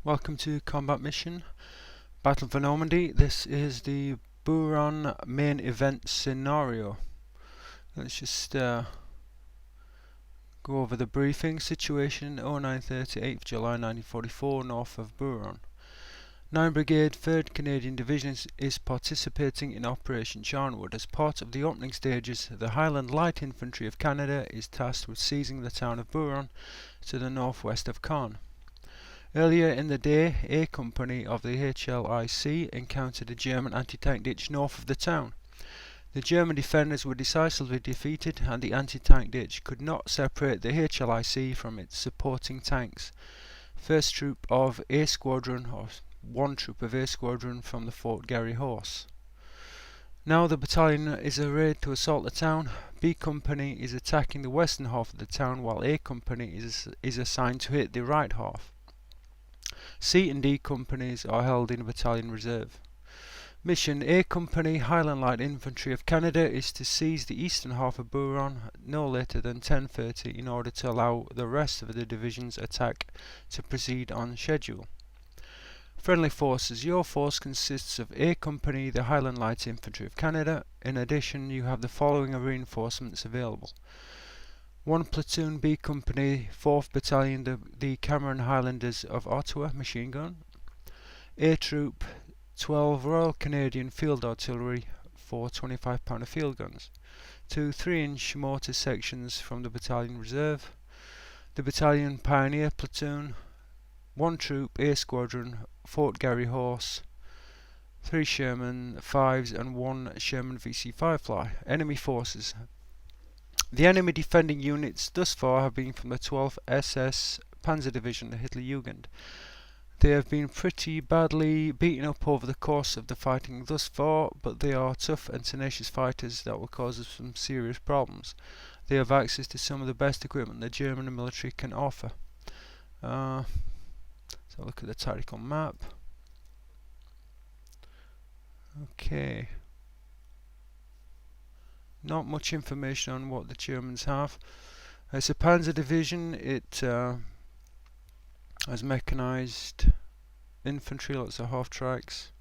Welcome to Combat Mission, Battle for Normandy. This is the Buron main event scenario. Let's just go over the briefing. Situation 09:30, 8th July 1944, north of Buron. 9th Brigade, 3rd Canadian Division is participating in Operation Charnwood. As part of the opening stages, the Highland Light Infantry of Canada is tasked with seizing the town of Buron to the northwest of Caen. Earlier in the day, A Company of the HLIC encountered a German anti-tank ditch north of the town. The German defenders were decisively defeated, and the anti-tank ditch could not separate the HLIC from its supporting tanks. First Troop of A Squadron, or one Troop of A Squadron from the Fort Garry Horse. Now the battalion is arrayed to assault the town. B Company is attacking the western half of the town, while A Company is assigned to hit the right half. C and D companies are held in battalion reserve. Mission: A Company, Highland Light Infantry of Canada, is to seize the eastern half of Buron no later than 10:30 in order to allow the rest of the division's attack to proceed on schedule. Friendly forces: your force consists of A Company, the Highland Light Infantry of Canada. In addition, you have the following reinforcements available: 1 Platoon B Company, 4th Battalion, the Cameron Highlanders of Ottawa, machine gun. A Troop, 12 Royal Canadian Field Artillery, 4 25-pounder field guns. 2 3-inch mortar sections from the battalion reserve. The Battalion Pioneer Platoon, 1 Troop A Squadron, Fort Garry Horse, 3 Sherman 5s and 1 Sherman VC5 Fly. Enemy forces: the enemy defending units thus far have been from the 12th SS Panzer Division Hitlerjugend. They have been pretty badly beaten up over the course of the fighting thus far, but they are tough and tenacious fighters that will cause us some serious problems. They have access to some of the best equipment the German military can offer. So look at the tactical map. Okay. Not much information on what the Germans have. It's a Panzer Division. It has mechanised infantry, lots of half tracks.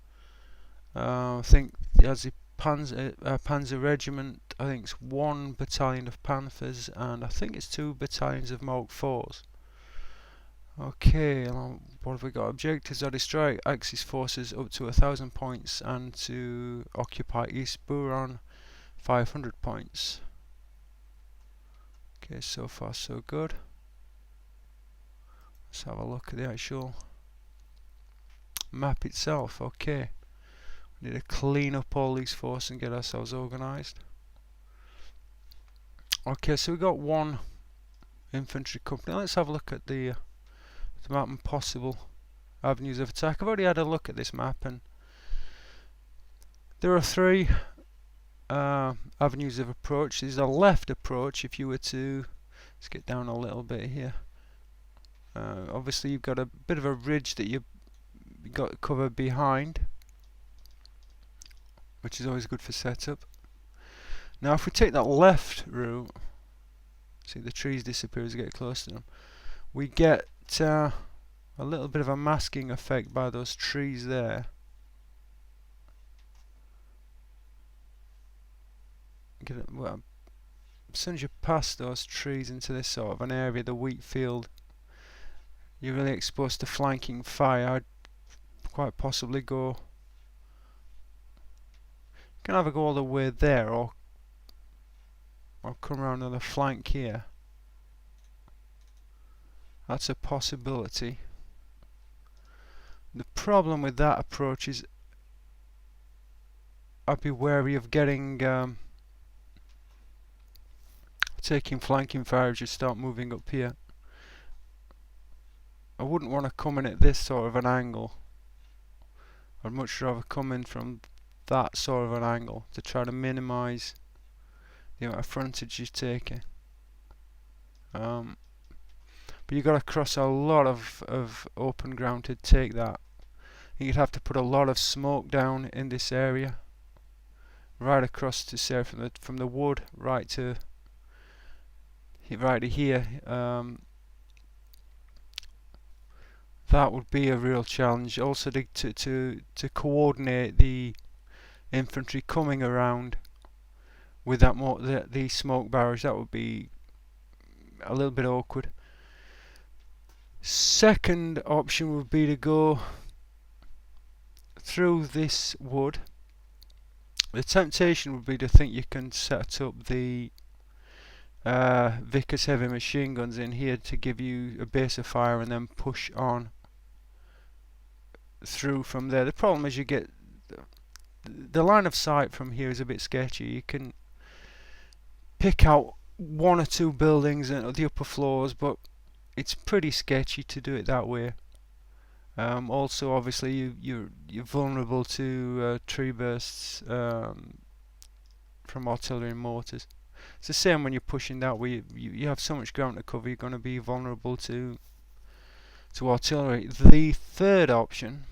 I think it has a Panzer Regiment. I think it's 1 battalion of Panthers, and I think it's 2 battalions of Mark 4s. Okay, what have we got? Objectives are to destroy Axis forces up to 1,000 points and to occupy East Buron 500 points. Okay, so far so good. Let's have a look at the actual map itself. Okay, we need to clean up all these forces and get ourselves organised. Okay, so we got 1 infantry company. Let's have a look at the map and possible avenues of attack. I've already had a look at this map, and there are 3 avenues of approach. There's a left approach. If you were to, let's get down a little bit here. Obviously you've got a bit of a ridge that you've got to cover behind, which is always good for setup. Now if we take that left route, see the trees disappear as we get close to them, we get a little bit of a masking effect by those trees there. Well, as soon as you pass those trees into this sort of an area, the wheat field, you're really exposed to flanking fire. I'd quite possibly go, you can either go all the way there or come around on the flank here. That's a possibility. The problem with that approach is I'd be wary of getting taking flanking fire as you start moving up here. I wouldn't want to come in at this sort of an angle. I'd much rather come in from that sort of an angle to try to minimise the amount of frontage you're taking. But you've got to cross a lot of open ground to take that. You'd have to put a lot of smoke down in this area, right across to say from the wood right to here. that would be a real challenge. Also to coordinate the infantry coming around with that the smoke barrage, that would be a little bit awkward. Second option would be to go through this wood. The temptation would be to think you can set up the Vickers heavy machine guns in here to give you a base of fire and then push on through from there. The problem is you get the line of sight from here is a bit sketchy. You can pick out one or two buildings and the upper floors, but it's pretty sketchy to do it that way. Also, obviously, you're vulnerable to tree bursts from artillery and mortars. It's the same when you're pushing that way. You have so much ground to cover. You're going to be vulnerable to artillery. The third option,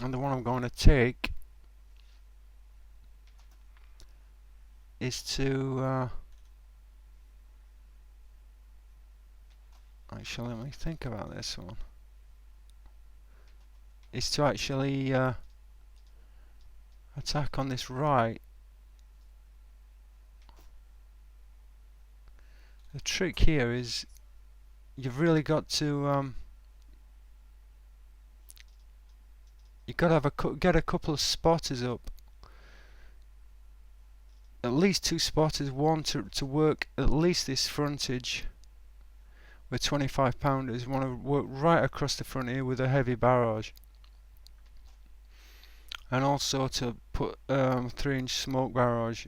and the one I'm going to take, is to actually, let me think about this one. Is to actually attack on this right. The trick here is you've really got to you've got to have get a couple of spotters up. At least two spotters, one to work at least this frontage with 25 pounders. Want to work right across the front here with a heavy barrage, and also to put 3-inch smoke barrage.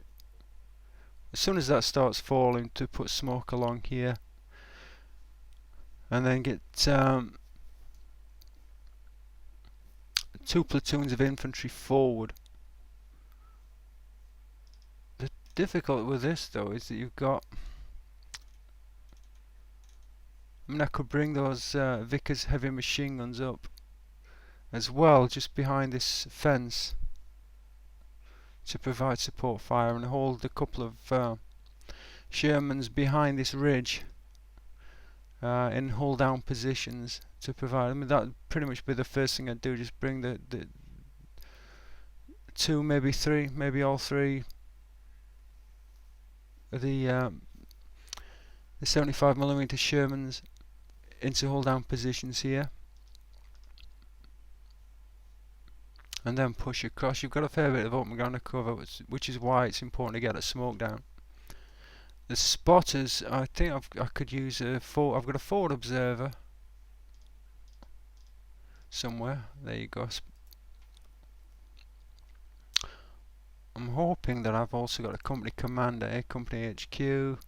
As soon as that starts falling, to put smoke along here, and then get 2 platoons of infantry forward. The difficulty with this though is that you've got, I mean, I could bring those Vickers heavy machine guns up as well, just behind this fence, to provide support fire, and hold a couple of Shermans behind this ridge in hold down positions to provide. I mean, that would pretty much be the first thing I'd do. Just bring the 2, maybe 3, maybe all 3 of the 75mm Shermans into hold down positions here, and then push across. You've got a fair bit of open ground to cover, which is why it's important to get a smoke down. The spotters, I think I could use I've got a forward observer somewhere. There you go. I'm hoping that I've also got a company commander. A company HQ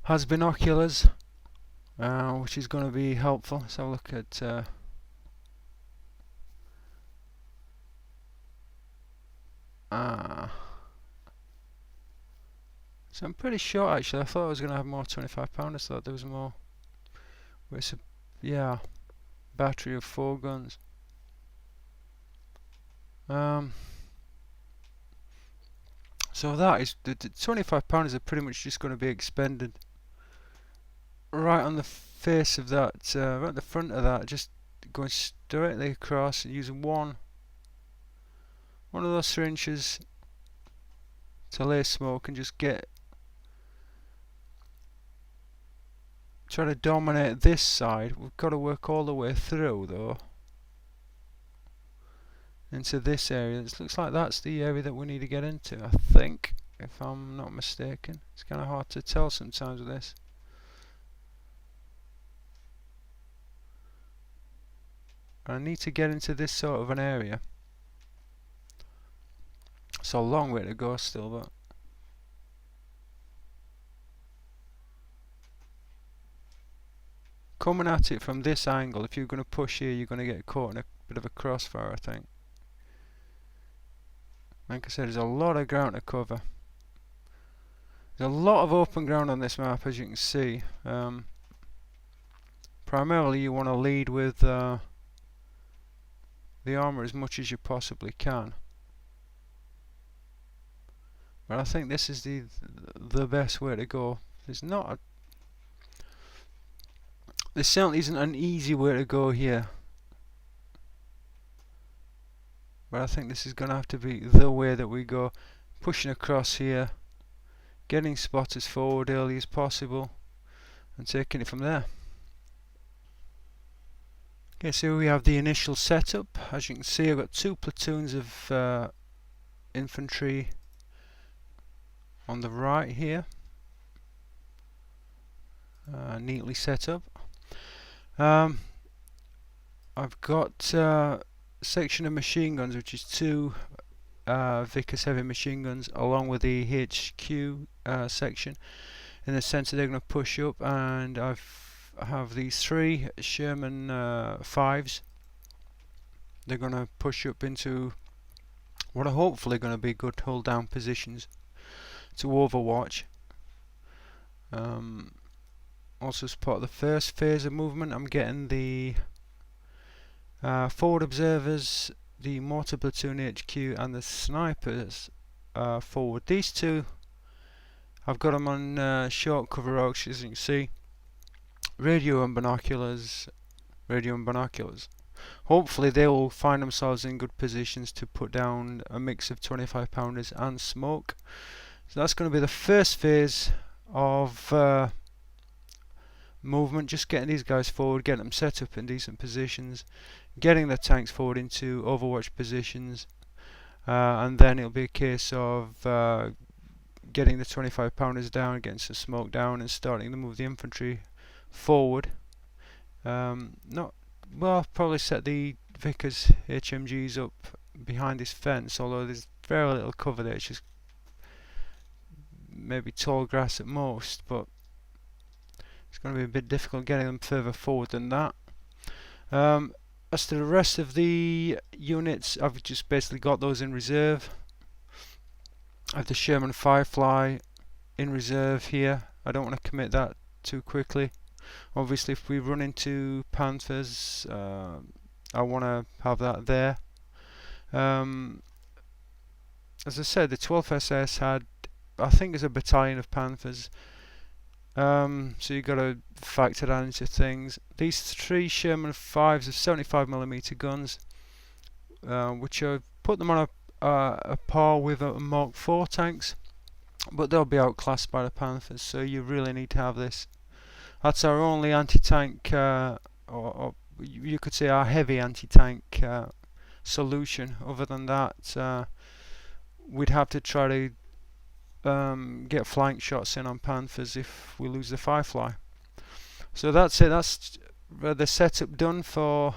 has binoculars, which is going to be helpful. Let's have a look at so I'm pretty sure, actually. I thought I was going to have more 25 pounders. I thought there was more. It's a, yeah, battery of 4 guns. So that is the 25 pounders are pretty much just going to be expended right on the face of that, right at the front of that, just going directly across and using one of those 3 inches to lay smoke and just try to dominate this side. We've got to work all the way through though into this area. It looks like that's the area that we need to get into, I think, if I'm not mistaken. It's kind of hard to tell sometimes with this. I need to get into this sort of an area. It's a long way to go still, but coming at it from this angle, if you're going to push here, you're going to get caught in a bit of a crossfire, I think. Like I said, there's a lot of ground to cover. There's a lot of open ground on this map, as you can see. Primarily you want to lead with the armour as much as you possibly can. But I think this is the best way to go. There's There certainly isn't an easy way to go here, but I think this is going to have to be the way that we go. Pushing across here, getting spotters forward early as possible, and taking it from there. Okay, so we have the initial setup. As you can see, I've got 2 platoons of infantry on the right here, neatly set up. I've got a section of machine guns, which is 2 Vickers heavy machine guns, along with the HQ section. In the centre, they're going to push up, and I have these 3 Sherman 5s. They're going to push up into what are hopefully going to be good hold down positions to overwatch. Also, as part of the first phase of movement, I'm getting the forward observers, the mortar platoon HQ, and the snipers forward. These 2, I've got them on short cover oaks, as you can see. Radio and binoculars. Hopefully they will find themselves in good positions to put down a mix of 25 pounders and smoke. So that's going to be the first phase of movement, just getting these guys forward, getting them set up in decent positions, getting the tanks forward into overwatch positions, and then it'll be a case of getting the 25 pounders down, getting some smoke down, and starting to move the infantry forward. Probably set the Vickers HMGs up behind this fence, although there's very little cover there. It's just maybe tall grass at most, but it's going to be a bit difficult getting them further forward than that. As to the rest of the units, I've just basically got those in reserve. I have the Sherman Firefly in reserve here. I don't want to commit that too quickly. Obviously, if we run into Panthers, I want to have that there. As I said, the 12th SS had, I think, there's a battalion of Panthers. So you've got to factor that into things. These 3 Sherman 5s of 75mm guns, which I've put them on a par with Mark IV tanks, but they'll be outclassed by the Panthers, so you really need to have this. That's our only anti-tank, or you could say our heavy anti-tank solution. Other than that, we'd have to try to get flank shots in on Panthers if we lose the Firefly. So that's it. That's the setup done for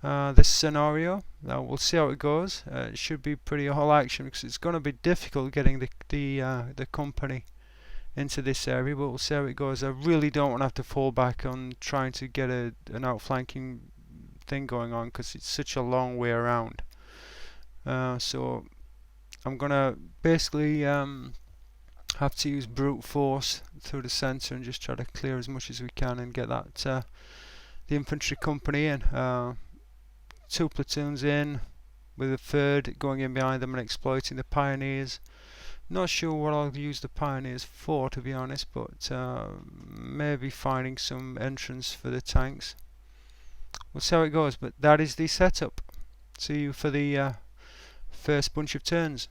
this scenario. Now we'll see how it goes. It should be pretty all action, because it's going to be difficult getting the company into this area, but we'll see how it goes. I really don't want to have to fall back on trying to get an outflanking thing going on, because it's such a long way around. So I'm gonna basically have to use brute force through the centre and just try to clear as much as we can and get that the infantry company in. 2 platoons in, with a 3rd going in behind them and exploiting the pioneers. Not sure what I'll use the pioneers for, to be honest, but maybe finding some entrance for the tanks. We'll see how it goes, but that is the setup. See you for the first bunch of turns.